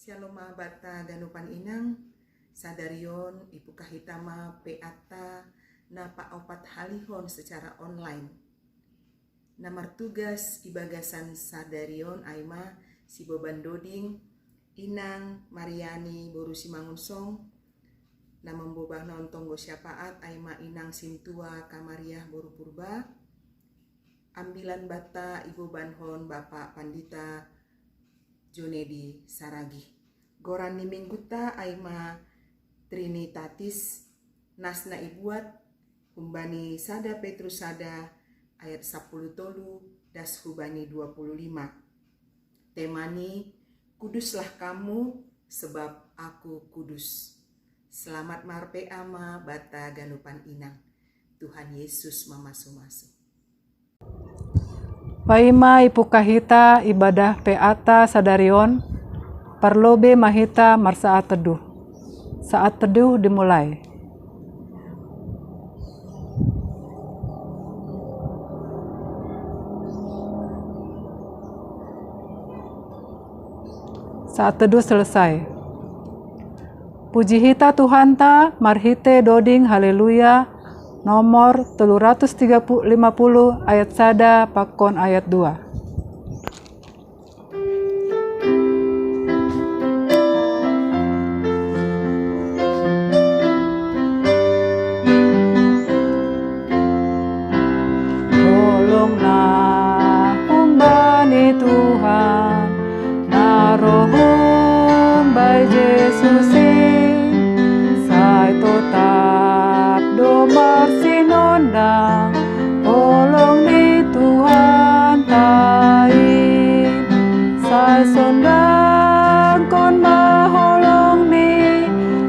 Shalom bata ganupan inang sadarion ibu kahitama peata na paopat halihon secara online. Namar tugas ibagasan sadarion aima si Boban Doding inang Mariani boru si Mangunsong na membobah nontong go syafaat aima inang sintua Kamariah boru purba ambilan bata ibu banhon Bapak Pandita Junedi Saragi. Goran ni mingguta aima Trinitatis nasna ibuat humbani sada Petrus sada ayat 10 tolu das hubani 25. Temani kuduslah kamu sebab aku kudus. Selamat marpe ama bata ganupan inang. Tuhan Yesus mamasu-masu. Paima ipu kahita ibadah peata sadarion parlobe mahita marsaat teduh. Saat teduh dimulai. Saat teduh selesai. Puji hita Tuhan ta marhite doding haleluya nomor 350 ayat sada pakon ayat 2. Tolonglah humbani Tuhan narohum by Jesus sai tetap domar sinondang tolong ni Tuhan tain sai sondang kon maholong ni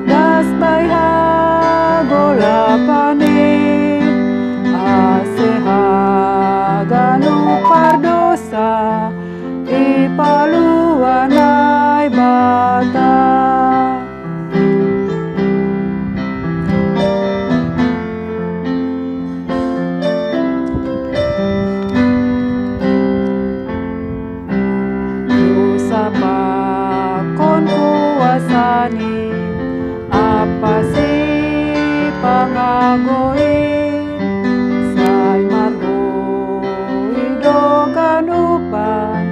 das bay hagolapani aseha ganu pardosa ipaluanay bata. Kon kuasani apa sih pangagoin say marhoi doganupan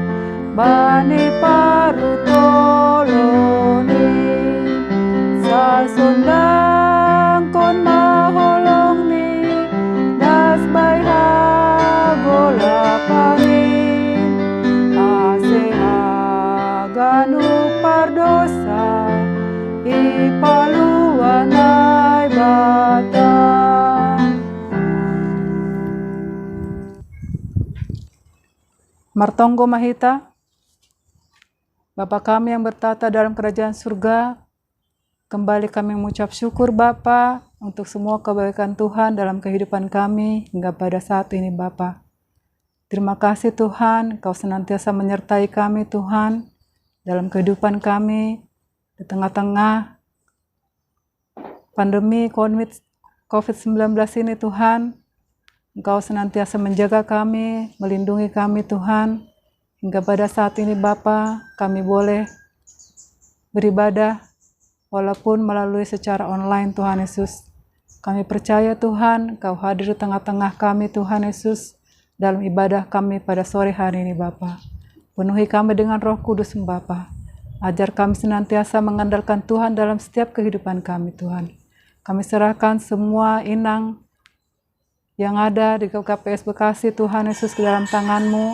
bani parutoloni say sondang kon maholong ni das bay hagolapanin aseha ganu pardosa ipaluanay bata. Martonggo mahita, Bapa kami yang bertata dalam kerajaan surga, kembali kami mengucap syukur Bapa untuk semua kebaikan Tuhan dalam kehidupan kami hingga pada saat ini Bapa. Terima kasih Tuhan, Kau senantiasa menyertai kami Tuhan dalam kehidupan kami di tengah-tengah pandemi COVID-19 ini Tuhan. Engkau senantiasa menjaga kami, melindungi kami Tuhan. Hingga pada saat ini Bapa, kami boleh beribadah walaupun melalui secara online Tuhan Yesus. Kami percaya Tuhan, Kau hadir di tengah-tengah kami Tuhan Yesus dalam ibadah kami pada sore hari ini Bapa. Penuhi kami dengan Roh Kudus Bapa. Ajar kami senantiasa mengandalkan Tuhan dalam setiap kehidupan kami Tuhan. Kami serahkan semua inang yang ada di KPS Bekasi Tuhan Yesus ke dalam tangan-Mu.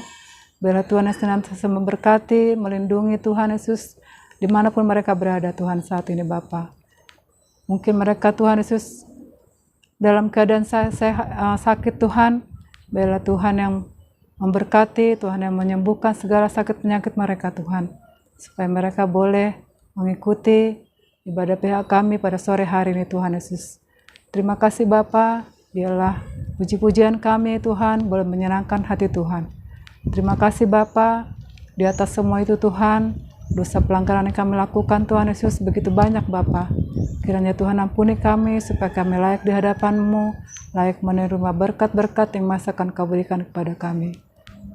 Biarlah Tuhan yang senantiasa memberkati, melindungi Tuhan Yesus dimanapun mereka berada Tuhan saat ini Bapa. Mungkin mereka Tuhan Yesus dalam keadaan sakit Tuhan. Biarlah Tuhan yang memberkati, Tuhan yang menyembuhkan segala sakit penyakit mereka Tuhan. Supaya mereka boleh mengikuti ibadah pihak kami pada sore hari ini Tuhan Yesus. Terima kasih Bapa, biarlah puji-pujian kami Tuhan boleh menyenangkan hati Tuhan. Terima kasih Bapa, di atas semua itu Tuhan, dosa pelanggaran yang kami lakukan Tuhan Yesus begitu banyak Bapa. Kiranya Tuhan ampuni kami supaya kami layak di hadapan-Mu, layak menerima berkat-berkat yang Mas akan Kau berikan kepada kami.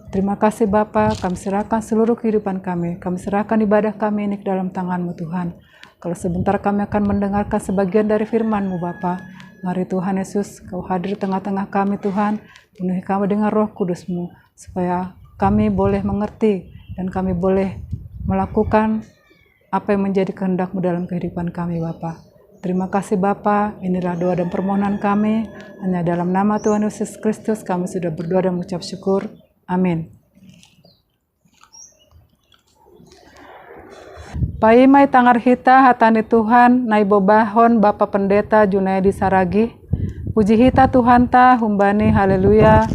Terima kasih Bapa, kami serahkan seluruh kehidupan kami serahkan ibadah kami ini ke dalam tangan-Mu Tuhan. Kalau sebentar kami akan mendengarkan sebagian dari firman-Mu Bapa. Mari Tuhan Yesus, Kau hadir di tengah-tengah kami Tuhan, penuhi kami dengan Roh Kudus-Mu, supaya kami boleh mengerti dan kami boleh melakukan apa yang menjadi kehendak-Mu dalam kehidupan kami Bapa. Terima kasih Bapa, inilah doa dan permohonan kami, hanya dalam nama Tuhan Yesus Kristus kami sudah berdoa dan mengucap syukur. Amin. Paimai tangar hita hatani Tuhan naibo bahon Bapa Pendeta Junaidi Saragi. Puji hita Tuhan ta humbani haleluya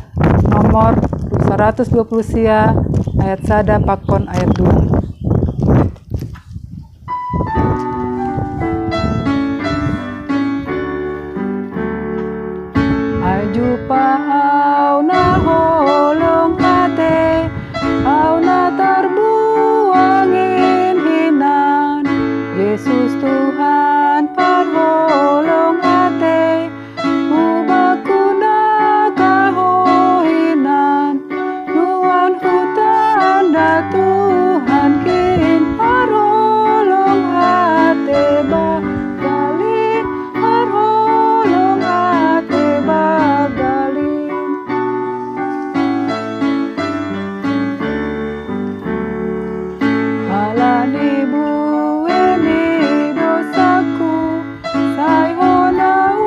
nomor 120 sia ayat sada pakon ayat 2. Ajupa au na holong ate au na terbuangin hinan Yesus Tuhan parholong ate ubakuna kahohinan nuan hutanda Tuhan kin parholong ate bagalin parholong ate bagalin. Halani bueni dosaku sayhona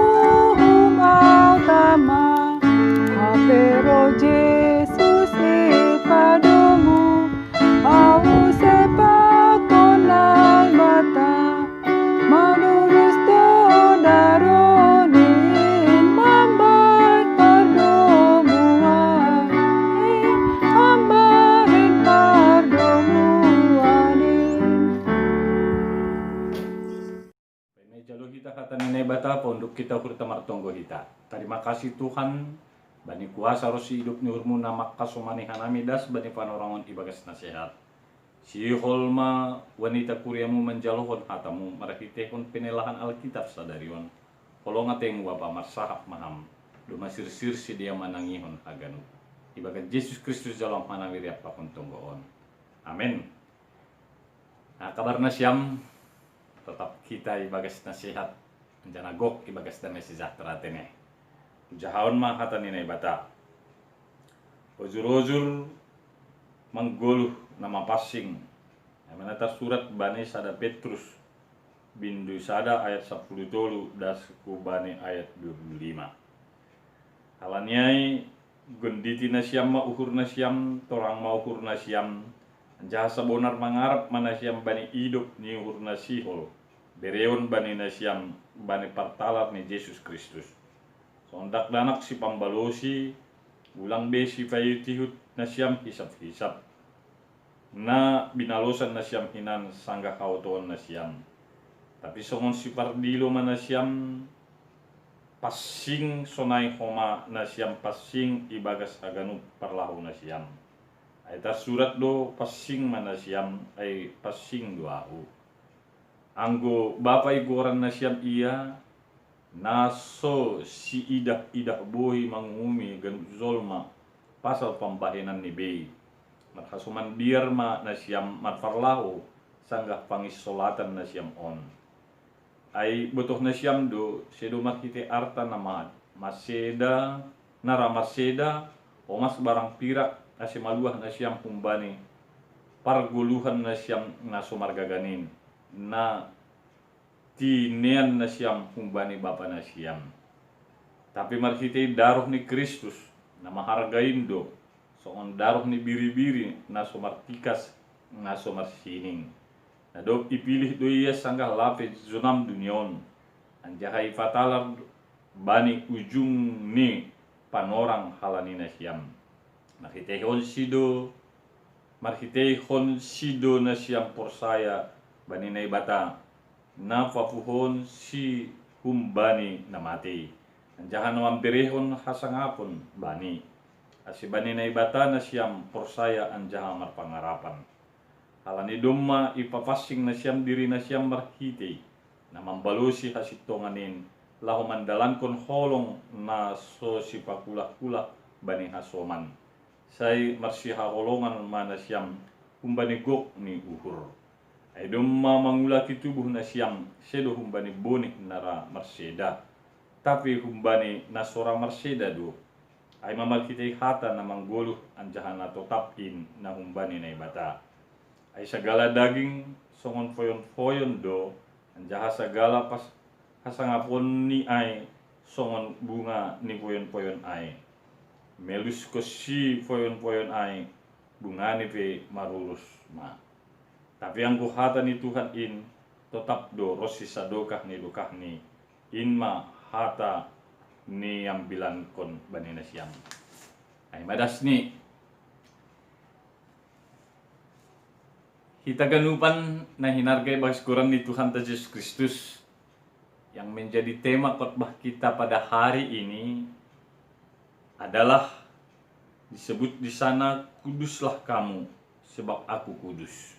umau tama apero Jesus ipadomu au sepakonai bata manurus dodaronin mambat pardomuan mambahin pardomuanin. May jalo kita kata ninay bata po untuk kita hurta martonggo hita. Terima kasih Tuhan bani kuasa rosi hidup ni urmu na makasumani hanami das bani panorangon ibagas nasihat. Si holma wanita kuriamu menjalohon hatamu marahitehon penelahan Alkitab sadarion. Kolong ateng wapa marsahap maham. Dumasir si dia manangihon aganu. Ibagat Yesus Kristus jalan manawiriap pakon tonggoon. Amin. Nah, kabar na siyam tetap kita ibagas nasihat menjana gok ibagas damai sejahtera tene jahaon mah kata nina bata ojur-ojur menggoluh nama passing menata surat bani sada Petrus bindu sada ayat 10 tolu das ku bani ayat 25 halanyai gonditi nasyam ma uhur nasyam torang ma uhur nasyam jasa bonar mangarap manasyam bani hidup ni uhur nasihol bereon bani nasyam bani partalat ni Yesus Kristus. Sondak danak si pambalosi ulang besi payutihut nasyam hisap-hisap na binalosan nasyam hinan sangga kautuan nasyam. Tapi songon si pardilo manasyam passing sonai homa nasyam passing ibagas aganu parlahu nasyam. Ay tar surat do passing manasyam ay passing doau. Anggo bapai goran nasyam iya naso si idah bohi mangumi gan zolma pasal pembahenan ni bei marhasuman biar ma nasyam matfarlahu sanggah pangisolatan nasyam on ai butuh nasyam do sedo makite arta nama maseda nara maseda omas barang pirak asimaluah nasyam humbani parguluhan nasyam nasomargaganin na tinean nasyam humbani bapa nasyam tapi marhite daruh ni Kristus na mahargain do soon daruh ni biri-biri na somartikas na somarsining na do ipilih do iya sanggah lape zunam dunion anjahai fatalar bani ujung ni panorang halani nasyam marhitehon sido nasyam porsaya bani nay bata na papuhon si humbani na mati. Anjahan naman berehon hasangapon bani. Asi bani na ibata na siyam porsaya anjahan marpangarapan. Halani dumma ipapasing na siyam diri na siyam marhiti na mambalusi hasitonganin lahu mandalan kon holong na so si pakula-kula bani hasoman. Sai marsiha holongan mana siam humbani gok ni uhur. Ay domma mangulaki tubuh na siam sedo humbani bonih nara marseda. Tapi humbani nasora marseda do. Ay mamalkitai hata na manggoluh anjahana totapin na humbani na ibata. Ay segala daging songon foyon-foyon do anjaha segala pas hasangapon ni ay songon bunga ni poyon-poyon ay. Melus ko si poyon-poyon ay bunga ni pe marulus ma. Tapi ang kuhata ni Tuhan in tetap do rosi sadokah ni in ma hata ni yang bilang kon banina siam. Ay madas ni kita ganupan na hinargai bahas Quran ni Tuhan Yesus Kristus yang menjadi tema khotbah kita pada hari ini adalah disebut di sana, kuduslah kamu sebab aku kudus.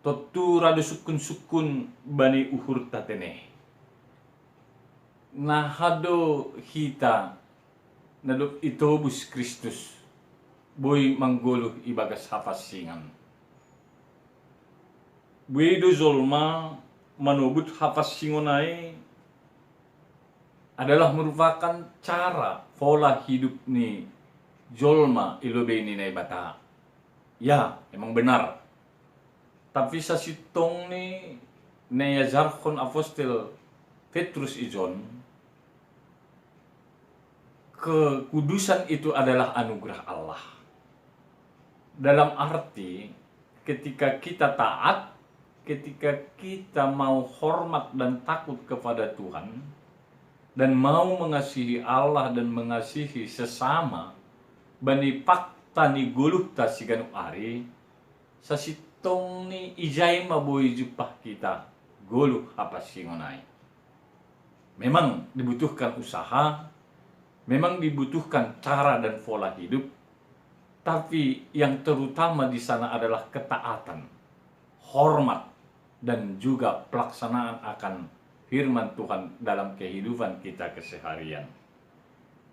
Totu rada sukun-sukun bani uhur tatene. Nahado hita nadop itobus Kristus boy mangguluh ibagas hafasingan. Buedo zolma manubut hafasingonai adalah merupakan cara pola hidup ni jolma ilobe ini na ibata. Ya, emang benar. Tapi sa sitong ni nayazarkon apostel Petrus ijon, kekudusan itu adalah anugerah Allah. Dalam arti ketika kita taat, ketika kita mau hormat dan takut kepada Tuhan, dan mau mengasihi Allah dan mengasihi sesama, bani pakta ni guluh ta siganu ari, sa sitong ni ijay maboy jupah kita, guluh apa singonay. Memang dibutuhkan usaha, memang dibutuhkan cara dan pola hidup, tapi yang terutama di sana adalah ketaatan, hormat, dan juga pelaksanaan akan firman Tuhan dalam kehidupan kita keseharian.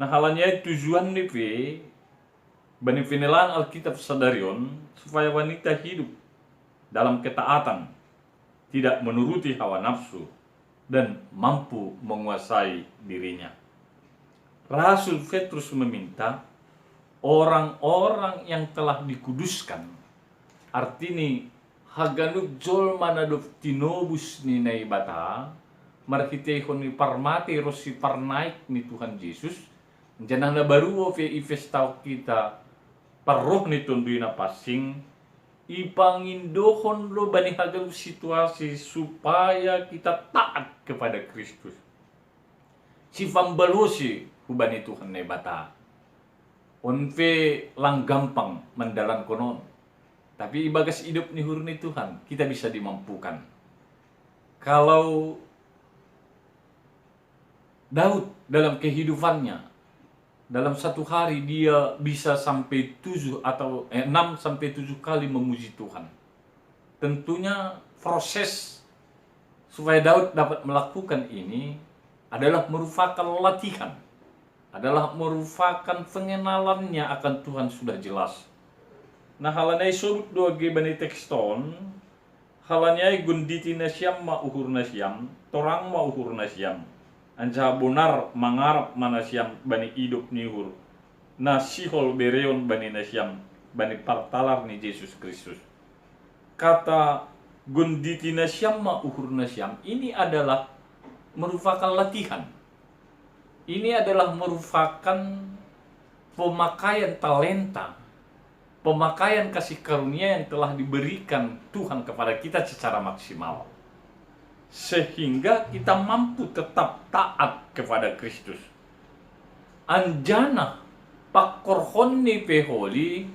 Nah halanya tujuan nih bani pinilaan Alkitab sadarion supaya wanita hidup dalam ketaatan, tidak menuruti hawa nafsu, dan mampu menguasai dirinya. Rasul Petrus meminta orang-orang yang telah dikuduskan, artinya haganuk jolma nadop tinobus ni naibata, marhitehon ni parmati rosi parnaik ni Tuhan Yesus, jangan na baru fe ifestau kita parroh ni tundui na pasing, ipangindohon lo bani hagan situasi supaya kita taat kepada Kristus. Si pambalosi hubani Tuhan ne bata. Onfe lang gampang mendalan konon. Tapi ibagas hidup ni hurni Tuhan, kita bisa dimampukan. Kalau Daud dalam kehidupannya, dalam satu hari dia bisa sampai 6 sampai 7 kali memuji Tuhan. Tentunya proses supaya Daud dapat melakukan ini adalah merupakan latihan, adalah merupakan pengenalannya akan Tuhan sudah jelas. Nah halanay surut 2 bani tekston, halanay gunditi na siyam mauhur na siyam, torang mauhur na siyam. Anja bonar mangarap mana siyam bani hidup nihur, na sihol bereon bani na siyam, bani partalar ni Yesus Kristus. Kata gunditi na siyam mauhur na siyam, ini adalah merupakan latihan. Ini adalah merupakan pemakaian talenta, pemakaian kasih karunia yang telah diberikan Tuhan kepada kita secara maksimal. Sehingga kita mampu tetap taat kepada Kristus. Anjana pakorhon ni peholi,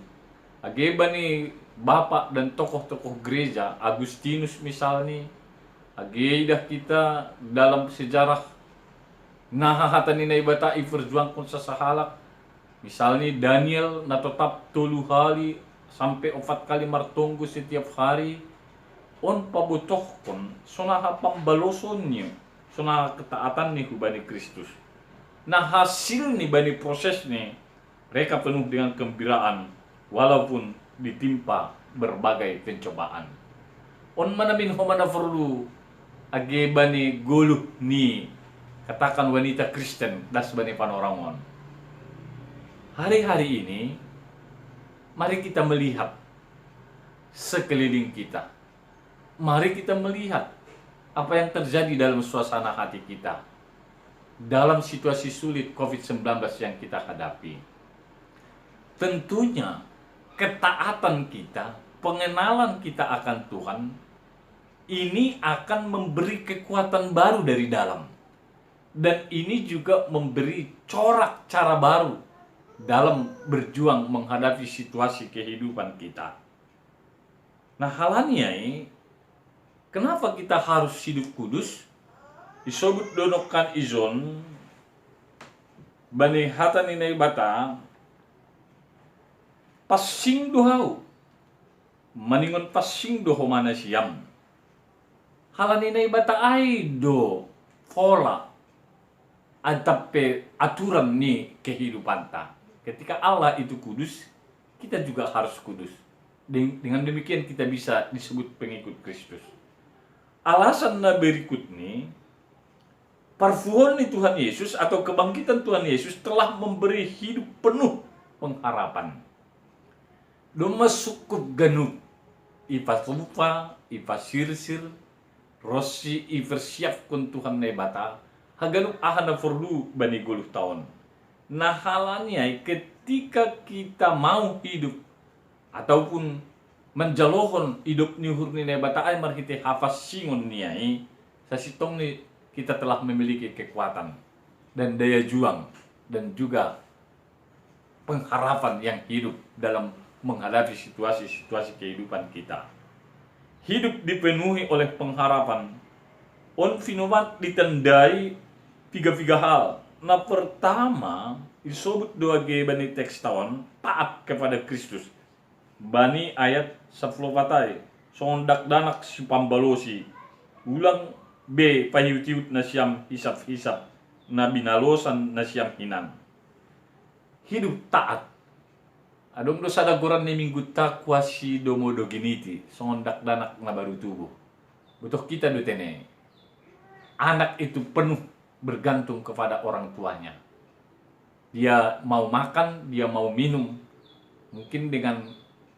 ageba ni bapak dan tokoh-tokoh gereja, Agustinus misalnya, ageidah kita dalam sejarah nahahatan ni naibata iperjuang kun sasahalak. Misalnya Daniel na tetap 3 kali sampai 4 kali martunggu setiap hari. On pabutohkon sonaha pambalosonnya, sonaha ketaatan ni hubani Kristus. Nah hasil ni bani proses ni Mereka penuh dengan kegembiraan walaupun ditimpa berbagai pencobaan. On manamin homana perlu age bani goluh ni katakan wanita Kristen das bani panorangon. Hari-hari ini mari kita melihat sekeliling kita. Mari kita melihat apa yang terjadi dalam suasana hati kita dalam situasi sulit COVID-19 yang kita hadapi. Tentunya ketaatan kita, pengenalan kita akan Tuhan ini akan memberi kekuatan baru dari dalam. Dan ini juga memberi corak cara baru dalam berjuang menghadapi situasi kehidupan kita. Nah, halanya kenapa kita harus hidup kudus? Isobut donokan izon bani hatan inay bata passing dohau maningon passing doho mana siam. Halan inay bata ay do pola atape aturan ni kehidupan ta. Ketika Allah itu kudus, kita juga harus kudus. Dengan demikian kita bisa disebut pengikut Kristus. Alasan berikut nih, parfuon ni Tuhan Yesus atau kebangkitan Tuhan Yesus telah memberi hidup penuh pengharapan. Doma sukup ganuk, ipa lupa, ipa sir-sir, rosi iversiap kun Tuhan nebata, haganuk ahana forlu bani guluh tahun. Nah halannya ketika kita mau hidup ataupun menjalohon hidup ni hurni nebata ay marhite hafas singon niai, sa sitong ni kita telah memiliki kekuatan dan daya juang dan juga pengharapan yang hidup dalam menghadapi situasi-situasi kehidupan kita. Hidup dipenuhi oleh pengharapan. On finomat ditandai tiga hal. Nah pertama, disebut doa ge bani teks tahun taat kepada Kristus. Bani ayat 10 patai. Sondak danak si pambalosi. Ulang B pahiut-hiut na siyam hisap-hisap na binalosan na siyam hinan. Hidup taat. Adong do sadagoran ni minggu takwa si domodo giniti. Sondak danak na baru tubuh. Butuh kita do tene. Anak itu penuh bergantung kepada orang tuanya. Dia mau makan, dia mau minum. Mungkin dengan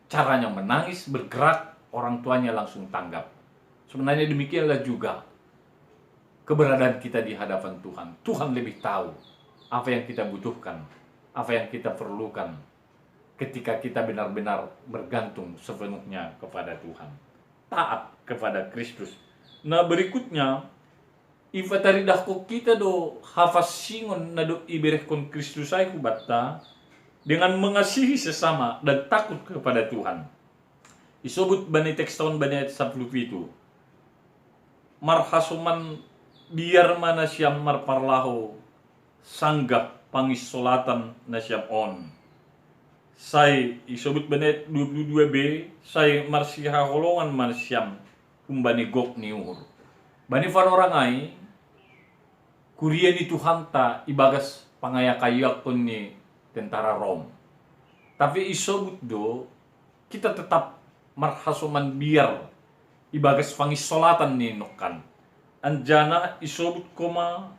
caranya menangis, bergerak, orang tuanya langsung tanggap. Sebenarnya demikianlah juga keberadaan kita di hadapan Tuhan. Tuhan lebih tahu apa yang kita butuhkan, apa yang kita perlukan ketika kita benar-benar bergantung sepenuhnya kepada Tuhan. Taat kepada Kristus. Nah berikutnya, ifatari dahko kita do hafas singon na do iberehkon Kristus ay kubata dengan mengasihi sesama dan takut kepada Tuhan. Isobut bani teks tahun bani ayat 10 itu. Marhasuman biar mana siam marparlaho sanggap pangisolatan na siam on. Say isobut bani 22b say marsiha holongan man siam kumbani gok niur. Bani fanorangai kuria ni Tuhan ta ibagas pangayakayak pun ni tentara Rom. Tapi isobut do kita tetap marhasuman biar ibagas pangisolatan ni nokan. Anjana isobut koma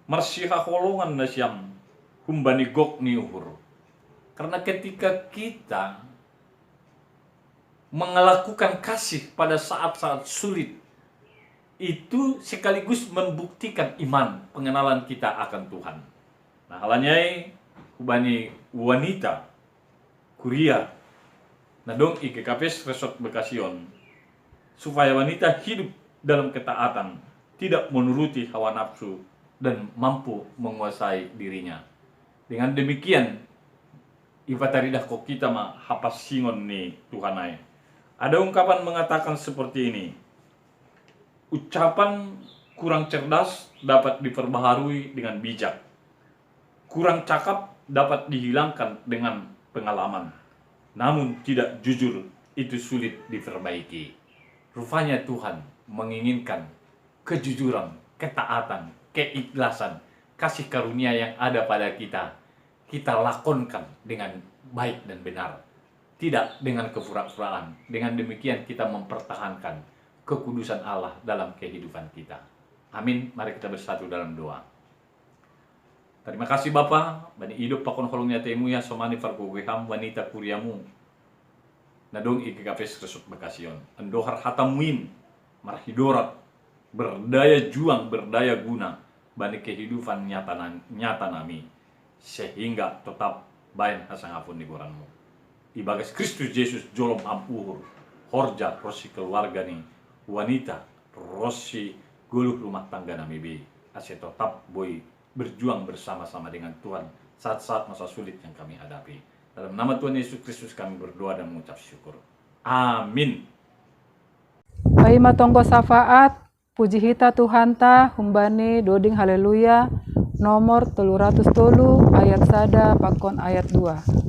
marsiha holongan na siyam kumbani gok niur. Karena ketika kita melakukan kasih pada saat-saat sulit, itu sekaligus membuktikan iman, pengenalan kita akan Tuhan. Nah, halanya kubani wanita kuria nadong IKKPS Resort Bekasion supaya wanita hidup dalam ketaatan, tidak menuruti hawa nafsu dan mampu menguasai dirinya. Dengan demikian ifataridah kok kita mah hapas singon nih Tuhan ay. Ada ungkapan mengatakan seperti ini. Ucapan kurang cerdas dapat diperbaharui dengan bijak. Kurang cakap dapat dihilangkan dengan pengalaman. Namun tidak jujur itu sulit diperbaiki. Rupanya Tuhan menginginkan kejujuran, ketaatan, keikhlasan, kasih karunia yang ada pada kita. kita lakonkan dengan baik dan benar, tidak dengan kepura-puraan. Dengan demikian kita mempertahankan kekudusan Allah dalam kehidupan kita. Amin. Mari kita bersatu dalam doa. Terima kasih Bapa, bani hidup pakon holongnya temu ya somani fargogeham wanita kuriamu. Nadong ikikapes kesuk bakasion. Endohar hatamuin marhidorat berdaya juang, berdaya guna bani kehidupan nyata nami, sehingga tetap bayan hasangapun di koranmu. Ibagas Kristus Yesus jolom ampuhur, horja rosi keluarga ni wanita rosi guluh rumah tangga nami be, ase tetap boy berjuang bersama-sama dengan Tuhan saat-saat masa sulit yang kami hadapi. Dalam nama Tuhan Yesus Kristus kami berdoa dan mengucap syukur. Amin. Pai matonggo syafaat, puji hita Tuhan ta, humbani doding haleluya, nomor 303 ayat 1 pakon ayat 2.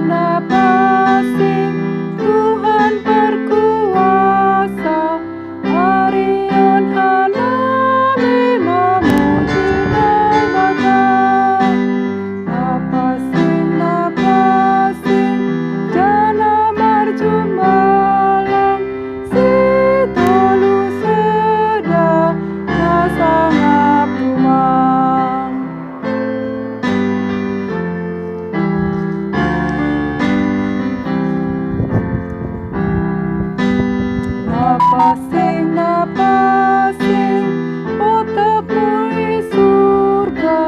Napasing, Tuhan berkuasa, Arion halami memuji namanya. Napasing, jana marjumalang, si tolu seda nasangap tumang. Napasing, otakmu di surga,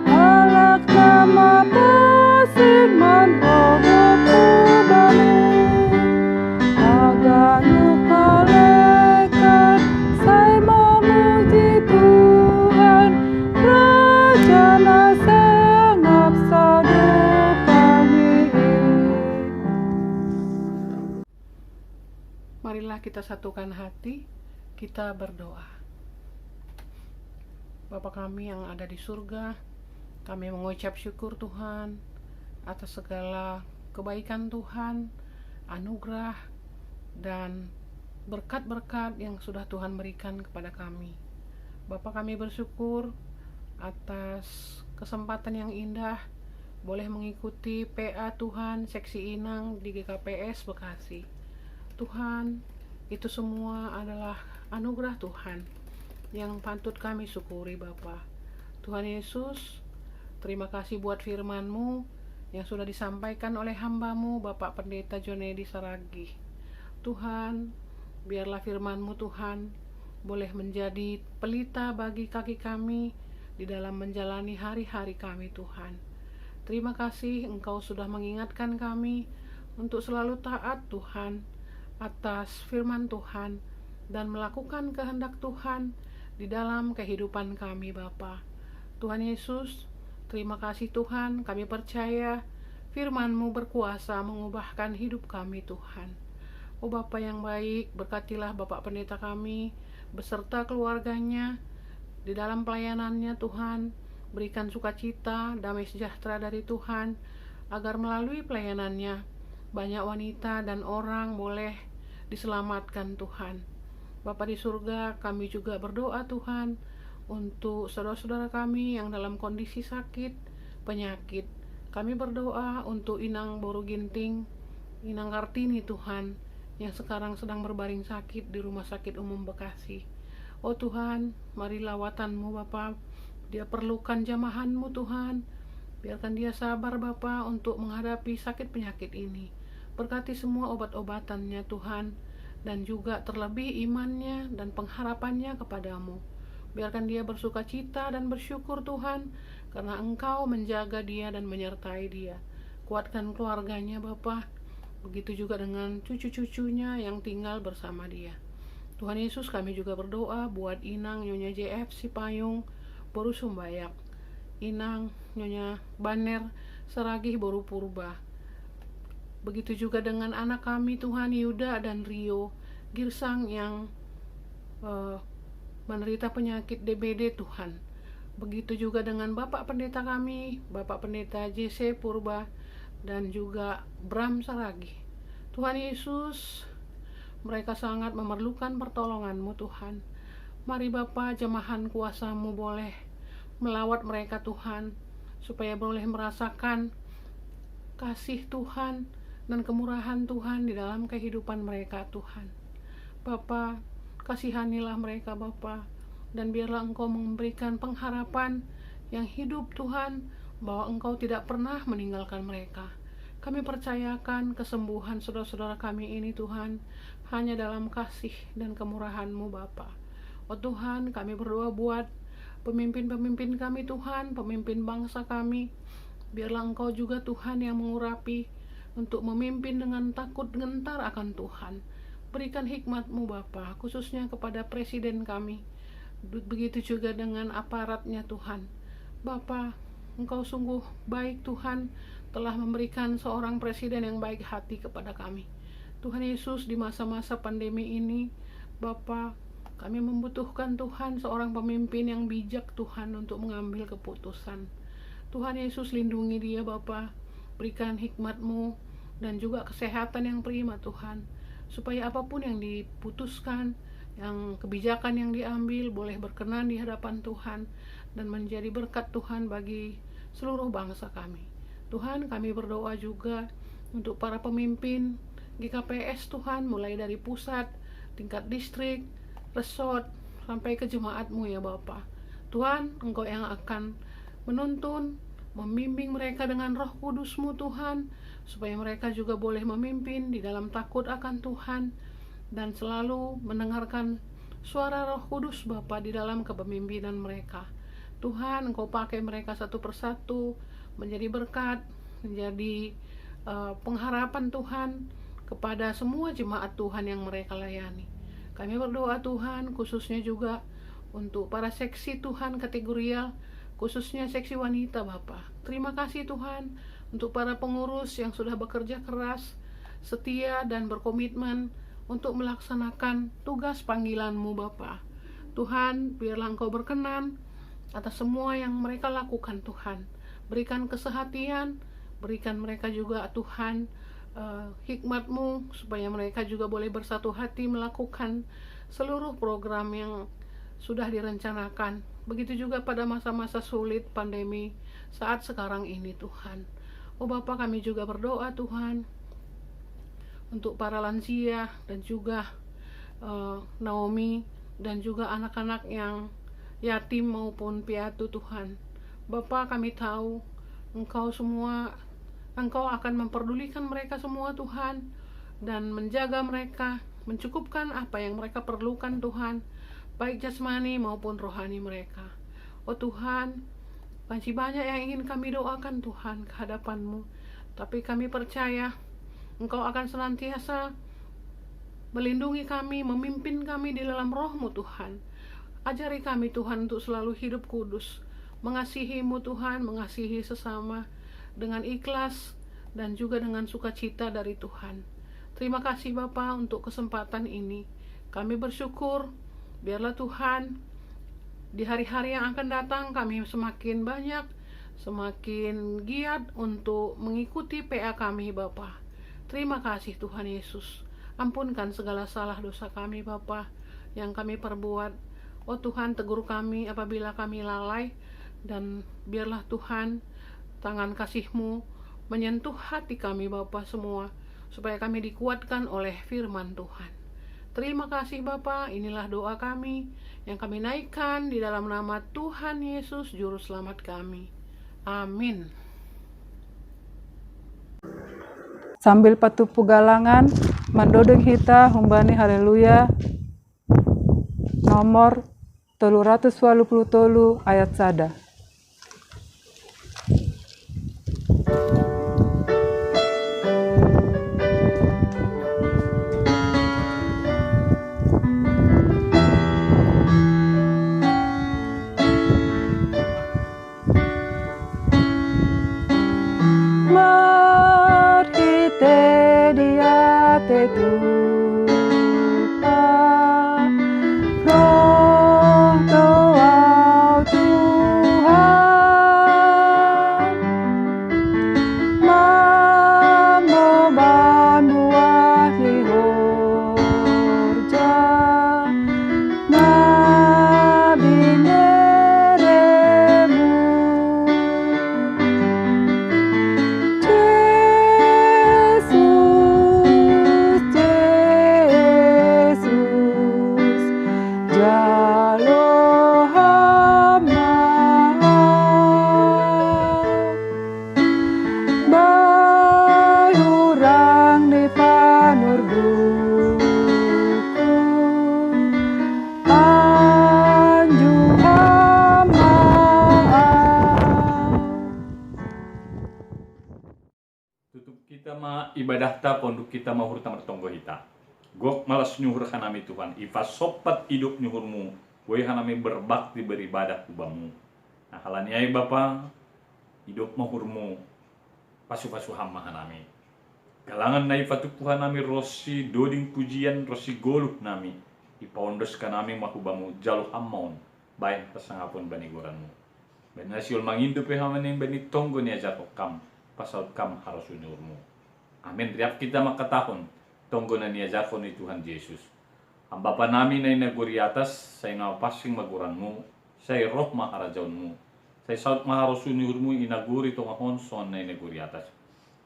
alak nama pasing manrogoku balik. Agaknya malaikat, saya memuji Tuhan, Raja nasangap sadukangi. Marilah kita satukan hati, kita berdoa. Bapa kami yang ada di surga, kami mengucap syukur Tuhan atas segala kebaikan Tuhan, anugerah, dan berkat-berkat yang sudah Tuhan berikan kepada kami. Bapa kami bersyukur atas kesempatan yang indah boleh mengikuti PA Tuhan Seksi Inang di GKPS Bekasi. Tuhan, itu semua adalah anugerah Tuhan yang patut kami syukuri Bapa. Tuhan Yesus, terima kasih buat firman-Mu yang sudah disampaikan oleh hamba-Mu Bapak Pendeta Jonedi Saragih. Tuhan, biarlah firman-Mu Tuhan boleh menjadi pelita bagi kaki kami di dalam menjalani hari-hari kami Tuhan. Terima kasih Engkau sudah mengingatkan kami untuk selalu taat Tuhan atas firman Tuhan dan melakukan kehendak Tuhan di dalam kehidupan kami Bapa. Tuhan Yesus, terima kasih Tuhan, kami percaya firman-Mu berkuasa mengubahkan hidup kami Tuhan. Oh Bapa yang baik, berkatilah Bapak Pendeta kami beserta keluarganya di dalam pelayanannya Tuhan. Berikan sukacita, damai sejahtera dari Tuhan, agar melalui pelayanannya banyak wanita dan orang boleh diselamatkan Tuhan. Bapa di surga, kami juga berdoa Tuhan untuk saudara-saudara kami yang dalam kondisi sakit, penyakit. Kami berdoa untuk Inang Boru Ginting, Inang Kartini Tuhan, yang sekarang sedang berbaring sakit di Rumah Sakit Umum Bekasi. Oh Tuhan, mari lawatan-Mu Bapa, dia perlukan jamahan-Mu Tuhan. Biarkan dia sabar Bapa untuk menghadapi sakit penyakit ini. Berkati semua obat-obatannya Tuhan, dan juga terlebih imannya dan pengharapannya kepadamu. Biarkan dia bersukacita dan bersyukur Tuhan, karena Engkau menjaga dia dan menyertai dia. Kuatkan keluarganya Bapa, begitu juga dengan cucu-cucunya yang tinggal bersama dia. Tuhan Yesus, kami juga berdoa buat Inang Nyonya JF Sipayung Boru Sumbayak, Inang Nyonya Baner Saragih Boru Purba. Begitu juga dengan anak kami Tuhan Yuda dan Rio Girsang yang menderita penyakit DBD Tuhan. Begitu juga dengan Bapak Pendeta kami, Bapak Pendeta JC Purba, dan juga Bram Saragi. Tuhan Yesus, mereka sangat memerlukan pertolongan-Mu Tuhan. Mari Bapa, jemahan kuasa-Mu boleh melawat mereka Tuhan, supaya boleh merasakan kasih Tuhan dan kemurahan Tuhan di dalam kehidupan mereka Tuhan. Bapa, kasihanilah mereka Bapa, dan biarlah Engkau memberikan pengharapan yang hidup Tuhan, bahwa Engkau tidak pernah meninggalkan mereka. Kami percayakan kesembuhan saudara-saudara kami ini Tuhan, hanya dalam kasih dan kemurahan-Mu Bapa. Oh Tuhan, kami berdoa buat pemimpin-pemimpin kami Tuhan, pemimpin bangsa kami. Biarlah Engkau juga Tuhan yang mengurapi untuk memimpin dengan takut gentar akan Tuhan. Berikan hikmat-Mu Bapa, khususnya kepada presiden kami. Begitu juga dengan aparatnya Tuhan. Bapa, Engkau sungguh baik Tuhan, telah memberikan seorang presiden yang baik hati kepada kami. Tuhan Yesus, di masa-masa pandemi ini, Bapa, kami membutuhkan Tuhan seorang pemimpin yang bijak Tuhan untuk mengambil keputusan. Tuhan Yesus, lindungi dia Bapa, berikan hikmat-Mu dan juga kesehatan yang prima Tuhan, supaya apapun yang diputuskan, yang kebijakan yang diambil boleh berkenan di hadapan Tuhan dan menjadi berkat Tuhan bagi seluruh bangsa kami. Tuhan, kami berdoa juga untuk para pemimpin GKPS Tuhan, mulai dari pusat, tingkat distrik, resort, sampai ke jemaat-Mu ya Bapa. Tuhan, Engkau yang akan menuntun, membimbing mereka dengan Roh Kudus-Mu Tuhan, supaya mereka juga boleh memimpin di dalam takut akan Tuhan, dan selalu mendengarkan suara Roh Kudus Bapa di dalam kepemimpinan mereka. Tuhan, Engkau pakai mereka satu persatu menjadi berkat, menjadi pengharapan Tuhan kepada semua jemaat Tuhan yang mereka layani. Kami berdoa Tuhan, khususnya juga untuk para seksi Tuhan kategorial, khususnya seksi wanita Bapa. Terima kasih Tuhan untuk para pengurus yang sudah bekerja keras, setia dan berkomitmen untuk melaksanakan tugas panggilan-Mu Bapa. Tuhan, biarlah Engkau berkenan atas semua yang mereka lakukan Tuhan. Berikan kesehatan, berikan mereka juga Tuhan hikmat-Mu, supaya mereka juga boleh bersatu hati melakukan seluruh program yang sudah direncanakan. Begitu juga pada masa-masa sulit pandemi saat sekarang ini Tuhan. Oh Bapa, kami juga berdoa Tuhan untuk para lansia dan juga Naomi dan juga anak-anak yang yatim maupun piatu Tuhan. Bapa, kami tahu Engkau akan memperdulikan mereka semua Tuhan, dan menjaga mereka, mencukupkan apa yang mereka perlukan Tuhan, baik jasmani maupun rohani mereka. Oh Tuhan, masih banyak yang ingin kami doakan Tuhan ke hadapan-Mu, tapi kami percaya Engkau akan senantiasa melindungi kami, memimpin kami di dalam Roh-Mu Tuhan. Ajari kami Tuhan untuk selalu hidup kudus, mengasihi-Mu Tuhan, mengasihi sesama dengan ikhlas dan juga dengan sukacita dari Tuhan. Terima kasih Bapa untuk kesempatan ini. Kami bersyukur, biarlah Tuhan di hari-hari yang akan datang kami semakin banyak, semakin giat untuk mengikuti PA kami Bapa. Terima kasih Tuhan Yesus. Ampunkan segala salah dosa kami Bapa yang kami perbuat. Oh Tuhan, tegur kami apabila kami lalai, dan biarlah Tuhan tangan kasih-Mu menyentuh hati kami Bapa semua, supaya kami dikuatkan oleh firman Tuhan. Terima kasih Bapa, inilah doa kami yang kami naikkan di dalam nama Tuhan Yesus Juru Selamat kami. Amin. Sambil patupu galangan, mandodeng hita humbani haleluya, nomor 383 ayat sada. Roh doa peatta ponduk kita mahur tamar tonggo hita. Gok malas nyuhur hanami Tuhan, ifa sopat hidup nyuhurmu, gue hanami berbakti beribadah kubamu. Nah halaniai Bapa, hidup mahurmu, pasu-pasu hama hanami. Galangan na ifatupu hanami rosi doding pujian, rosi goluh nami, ipaondos kanami mahubamu jaluh hammaon, bayan pasangapun banigoranmu. Benasiul mangindu pehaman yang bani tonggo ni ajar kam, pasal kam harus unyurmu. Amin. Riap kita makatahon, tonggo na ni ajar ni Tuhan Yesus. Ang Bapa namin na inaguri atas, say napasing maguranmu, say roh maharajaunmu, say saut maharus unyurmu inaguri tongahon son na inaguri atas.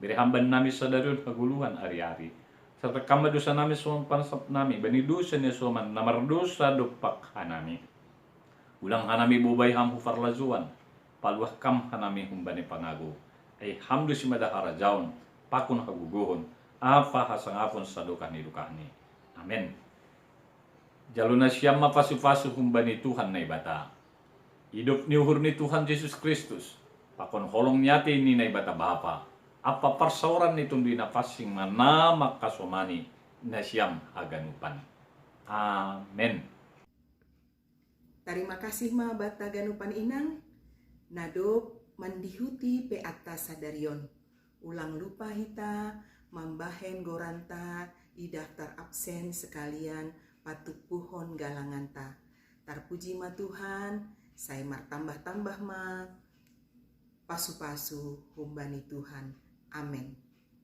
Berihamban namin sa daryon kaguluhan ari-ari. Sa kamadusa namin suang pansap namin, bani dosa niya suman, namardosa dopak hanami. Ulang hanami bubay hamhu farlazuan, paluah kam hanami humbani pangago. Ay hamdu si madahara jaun, pakun haguguhon, apa hasangapon sa dukani dukani. Amen. Jaluna siyam mapasu-pasu humbani Tuhan na ibata. Hidup ni uhur ni Tuhan Yesus Kristus, pakon holong nyati ni na ibata Bapa. Apa persauran itong dinapasing mana makasomani na siyam haganupan. Amen. Terima kasih ma bata ganupan inang, nadop mandihuti pe atas sadarion. Ulang lupa hita, mambahen goranta, i daftar absen sekalian, patuk puhon galanganta. Tarpuji ma Tuhan, saya martambah-tambah ma, pasu-pasu humbani Tuhan. Amin.